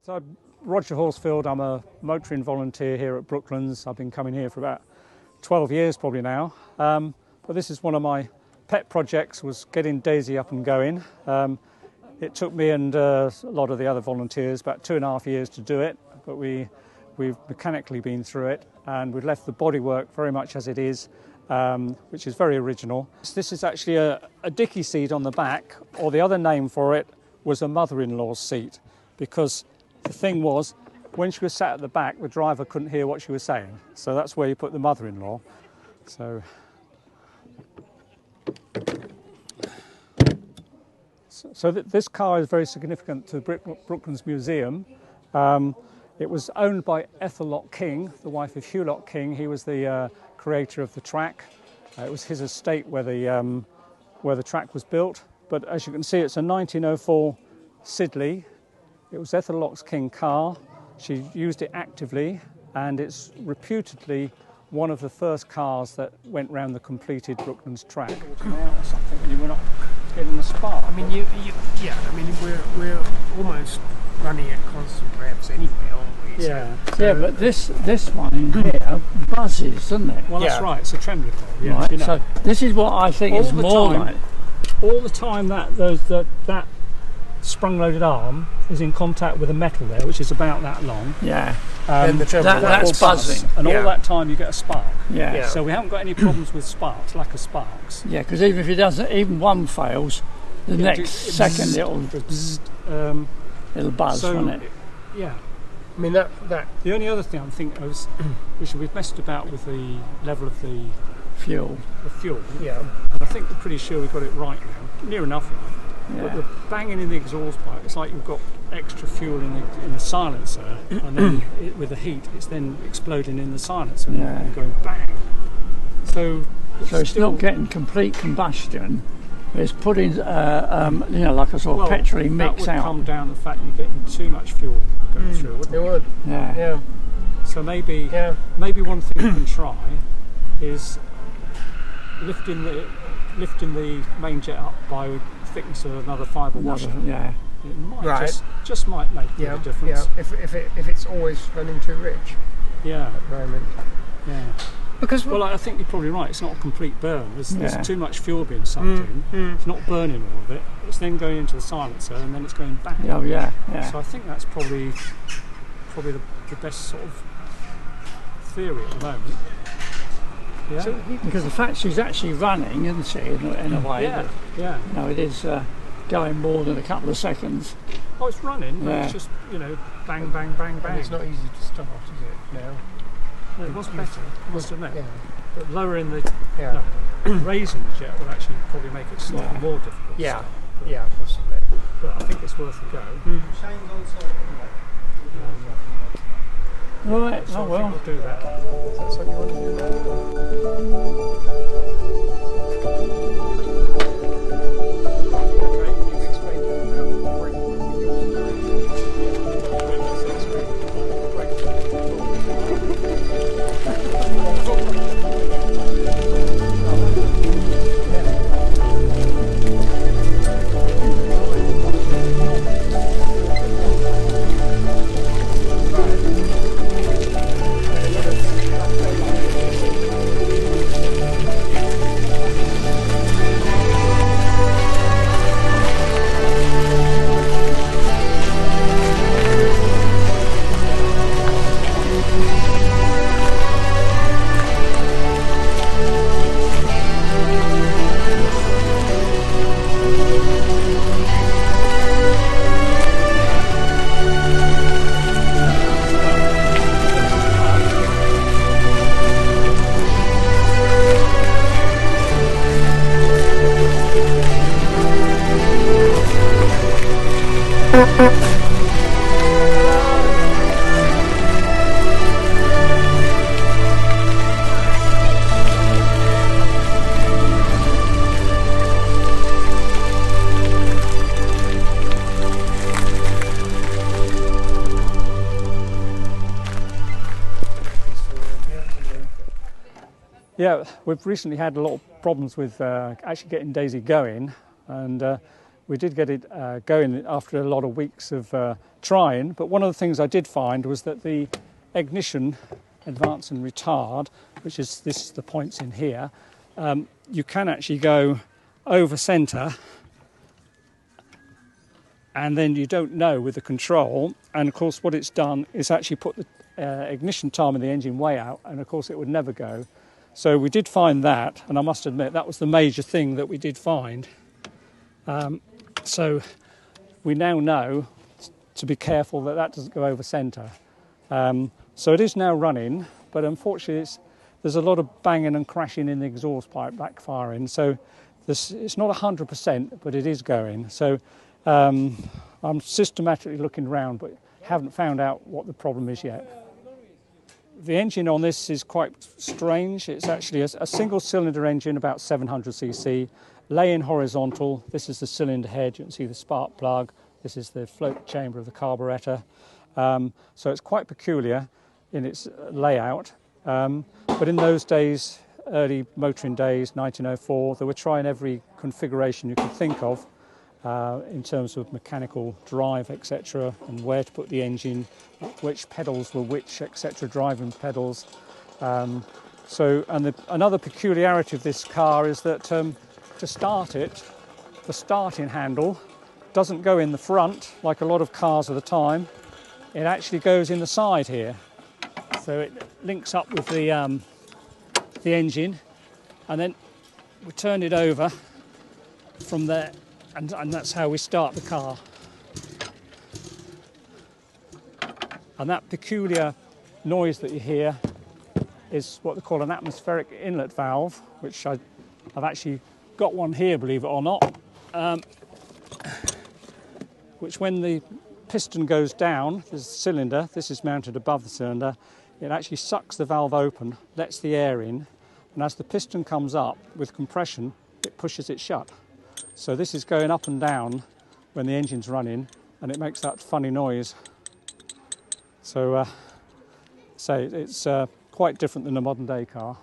So I'm Roger Horsfield, I'm a motoring volunteer here at Brooklands. I've been coming here for about 12 years probably now. But this is one of my pet projects, was getting Daisy up and going. It took me and a lot of the other volunteers about 2.5 years to do it, but we've mechanically been through it, and we've left the bodywork very much as it is, which is very original. This is actually a dicky seat on the back, or the other name for it was a mother-in-law's seat, because the thing was, when she was sat at the back, the driver couldn't hear what she was saying. So that's where you put the mother-in-law. So this car is very significant to Brooklands Museum. It was owned by Ethel Locke King, the wife of Hugh Locke King. He was the creator of the track. It was his estate where the track was built. But as you can see, it's a 1904 Siddeley. It was Ethel Locke King car. She used it actively, and it's reputedly one of the first cars that went round the completed Brooklands track. Or something, and you were not getting the spark. I mean, we're almost running at constant revs anyway, aren't we? Yeah. Yeah, but this one in here buzzes, doesn't it? Well, that's right. It's a trembler car. Yeah, Right. you know. So this is what I think is more like. All the time that sprung-loaded arm is in contact with a metal there, which is about that long. Yeah. Then the trembler that's buzzing. And all that time you get a spark. Yeah. So we haven't got any problems with sparks, lack of sparks. Yeah, because even if it doesn't, even one fails, the next second it'll buzz, won't it? Yeah. I mean that. The only other thing I'm thinking of is, which we've messed about with the level of the Fuel. fuel. Yeah. And I think we're pretty sure we got it right now, near enough right. Yeah. But the banging in the exhaust pipe, it's like you've got extra fuel in the silencer, and then with the heat, it's then exploding in the silencer and going bang. So it's not getting complete combustion. It's putting, like a sort of petrol mix that would out. come down to the fact you're getting too much fuel going through, wouldn't it? It would. Yeah. So maybe one thing you can try is lifting the main jet up by thickness of another fibre washer. Yeah. It might just might make a difference. Yeah. If it's always running too rich. Yeah. At the moment. Yeah. Because I think you're probably right. It's not a complete burn. There's too much fuel being sucked in. It's not burning all of it. It's then going into the silencer, and then it's going back. Oh yeah. So I think that's probably the best sort of theory at the moment. Yeah. So, because the fact she's actually running, isn't she, in a way? Yeah. It is going more than a couple of seconds. Oh, it's running. But it's just bang, bang, bang, bang. And it's not easy to start, is it? Now. No, it was better, I must admit. Yeah. But lowering raising the jet will actually probably make it slightly more difficult. Yeah. Yeah, possibly. But I think it's worth a go. Right. So Oh well. I think we'll do that. That's what you want to do Yeah, we've recently had a lot of problems with actually getting Daisy going, and we did get it going after a lot of weeks of trying, but one of the things I did find was that the ignition, advance and retard, which is the points in here, you can actually go over centre, and then you don't know with the control. And of course what it's done is actually put the ignition time in the engine way out, and of course it would never go. So we did find that, and I must admit that was the major thing that we did find. So we now know to be careful that that doesn't go over centre. So it is now running, but unfortunately there's a lot of banging and crashing in the exhaust pipe, backfiring. So it's not 100%, but it is going. So I'm systematically looking around, but haven't found out what the problem is yet. The engine on this is quite strange. It's actually a single cylinder engine, about 700cc, laying horizontal. This is the cylinder head. You can see the spark plug. This is the float chamber of the carburettor. So it's quite peculiar in its layout. But in those days, early motoring days, 1904, they were trying every configuration you could think of in terms of mechanical drive, etc., and where to put the engine, which pedals were which, etc., driving pedals. Another peculiarity of this car is that to start it, the starting handle doesn't go in the front like a lot of cars of the time. It actually goes in the side here. So it links up with the engine, and then we turn it over from there, and that's how we start the car. And that peculiar noise that you hear is what they call an atmospheric inlet valve, which I've actually got one here, believe it or not, which when the piston goes down, there's a cylinder, this is mounted above the cylinder, it actually sucks the valve open, lets the air in, and as the piston comes up with compression, it pushes it shut. So this is going up and down when the engine's running, and it makes that funny noise. So it's quite different than a modern day car.